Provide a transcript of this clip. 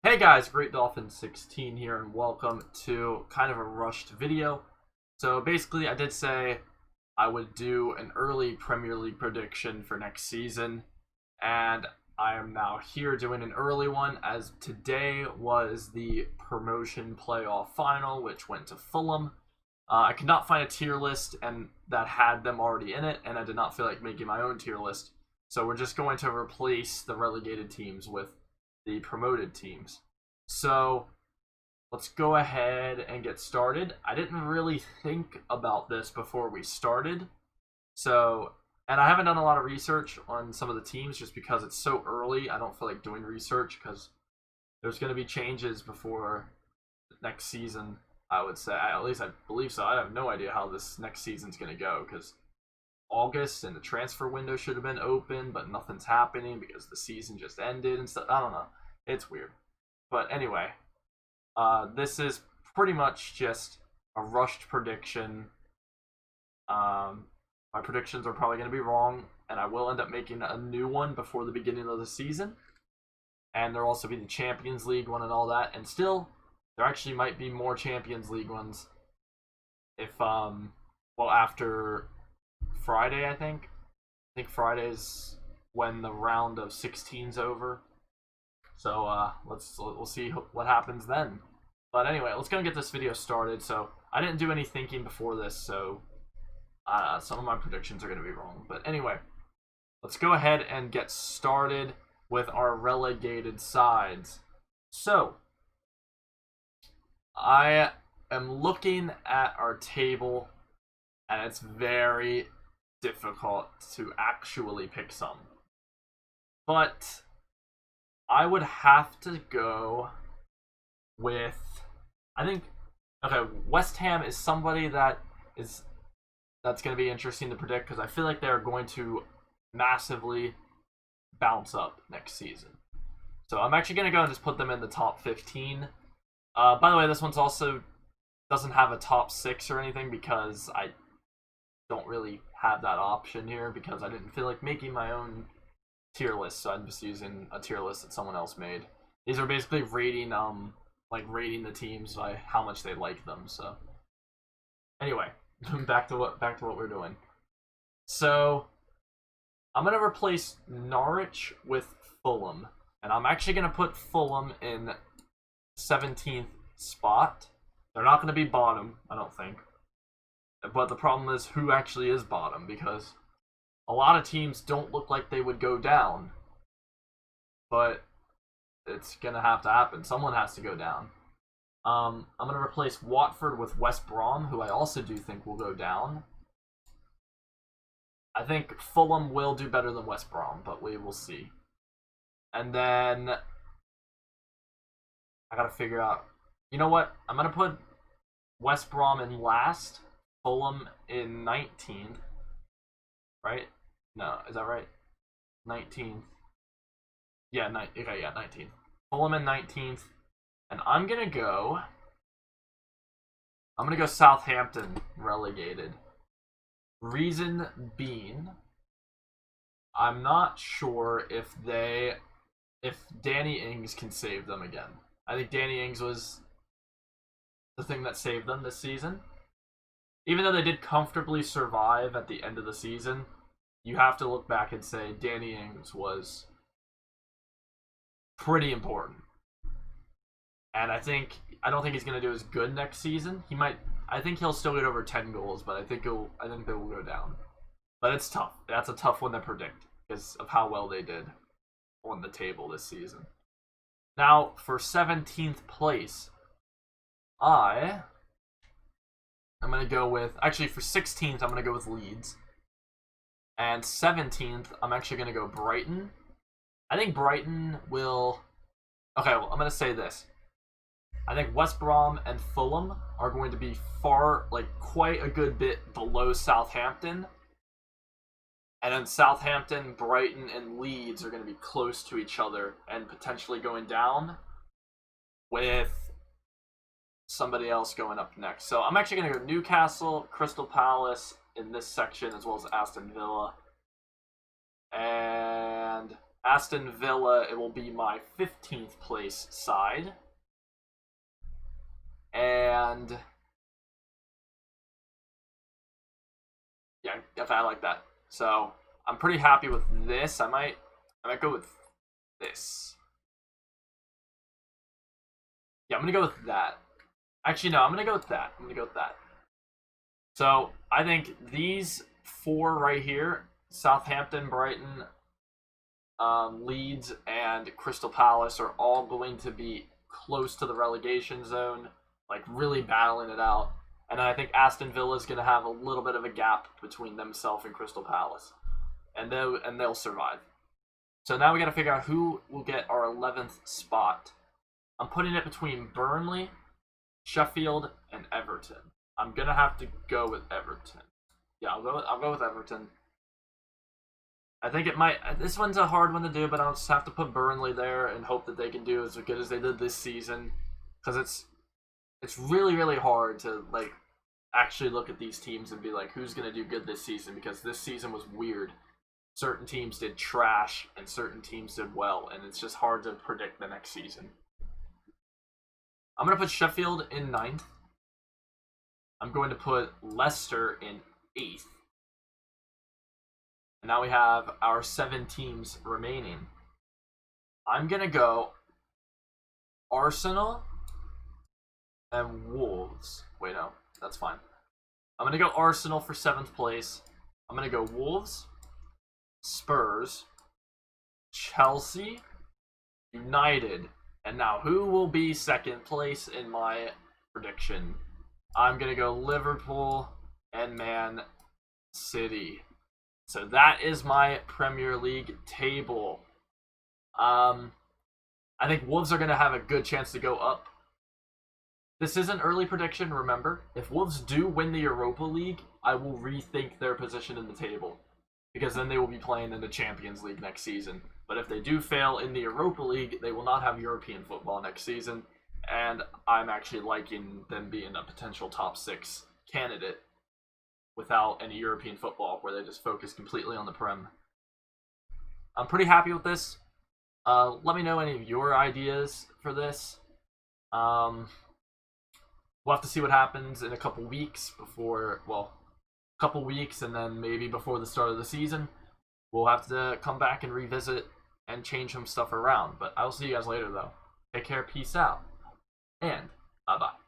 Hey guys, Great Dolphin 16 here, and welcome to kind of a rushed video. So basically, I did say I would do an early Premier League prediction for next season, and I am now here doing an early one, as today was the promotion playoff final, which went to Fulham. I could not find a tier list and that had them already in it, and I did not feel like making my own tier list. So we're just going to replace the relegated teams with the promoted teams. So let's go ahead and get started. I didn't really think about this before we started. And I haven't done a lot of research on some of the teams just because it's so early. I don't feel like doing research because there's going to be changes before next season, I would say. At least I believe so. I have no idea how this next season's going to go because August and the transfer window should have been open, but nothing's happening because the season just ended and stuff. I don't know. It's weird. But anyway, this is pretty much just a rushed prediction. My predictions are probably going to be wrong, and I will end up making a new one before the beginning of the season. And there'll also be the Champions League one and all that. And still, there actually might be more Champions League ones if, after Friday, I think. I think Friday's when the round of 16's over. So we'll see what happens then. But anyway, let's go and get this video started. So I didn't do any thinking before this, so some of my predictions are going to be wrong. But anyway, let's go ahead and get started with our relegated sides. So I am looking at our table, and it's very difficult to actually pick some. But I would have to go with, West Ham is somebody that's going to be interesting to predict because I feel like they're going to massively bounce up next season. So I'm actually going to go and just put them in the top 15. By the way, this one's also doesn't have a top 6 or anything because I don't really have that option here because I didn't feel like making my own tier list, so I'm just using a tier list that someone else made. These are basically rating the teams by how much they like them. So anyway, back to what we're doing. So I'm gonna replace Norwich with Fulham, and I'm actually gonna put Fulham in 17th spot. They're not gonna be bottom, I don't think. But the problem is who actually is bottom, because a lot of teams don't look like they would go down. But it's going to have to happen. Someone has to go down. I'm going to replace Watford with West Brom, who I also do think will go down. I think Fulham will do better than West Brom, but we will see. And then I got to figure out... You know what? I'm going to put West Brom in last, Fulham in 19th. Right? No, is that right? 19th. Yeah, 19th. Fulham in 19th. And I'm gonna go Southampton relegated. Reason being, I'm not sure if Danny Ings can save them again. I think Danny Ings was the thing that saved them this season. Even though they did comfortably survive at the end of the season, you have to look back and say Danny Ings was pretty important. And I don't think he's going to do as good next season. I think he'll still get over 10 goals, but I think they will go down. But it's tough. That's a tough one to predict because of how well they did on the table this season. Now, for 17th place, I'm going to go with... Actually, for 16th, I'm going to go with Leeds. And 17th, I'm actually going to go Brighton. I think Brighton will... Okay, well, I'm going to say this. I think West Brom and Fulham are going to be quite a good bit below Southampton. And then Southampton, Brighton, and Leeds are going to be close to each other and potentially going down with somebody else going up next. So I'm actually going to go Newcastle, Crystal Palace in this section, as well as Aston Villa. And Aston Villa, it will be my 15th place side. And yeah, I like that. So I'm pretty happy with this. I might go with this. Yeah, I'm gonna go with that. Actually, no, I'm gonna go with that. So I think these four right here, Southampton, Brighton, Leeds, and Crystal Palace, are all going to be close to the relegation zone, like really battling it out. And I think Aston Villa is going to have a little bit of a gap between themselves and Crystal Palace, and they'll survive. So now we got to figure out who will get our 11th spot. I'm putting it between Burnley, Sheffield, and Everton. I'm gonna have to go with Everton. Yeah, I'll go with Everton. I think it might. This one's a hard one to do, but I'll just have to put Burnley there and hope that they can do as good as they did this season, because it's really hard to like actually look at these teams and be like, who's gonna do good this season, because this season was weird. Certain teams did trash and certain teams did well, and it's just hard to predict the next season. I'm going to put Sheffield in 9th. I'm going to put Leicester in 8th. And now we have our 7 teams remaining. I'm going to go Arsenal and Wolves. Wait, no, that's fine. I'm going to go Arsenal for 7th place. I'm going to go Wolves, Spurs, Chelsea, United. And now, who will be 2nd place in my prediction? I'm going to go Liverpool and Man City. So that is my Premier League table. I think Wolves are going to have a good chance to go up. This is an early prediction, remember. If Wolves do win the Europa League, I will rethink their position in the table, because then they will be playing in the Champions League next season. But if they do fail in the Europa League, they will not have European football next season, and I'm actually liking them being a potential top 6 candidate without any European football, where they just focus completely on the Prem. I'm pretty happy with this. Let me know any of your ideas for this. We'll have to see what happens in a couple weeks and then maybe before the start of the season. We'll have to come back and revisit and change some stuff around. But I'll see you guys later, though. Take care, peace out, and bye-bye.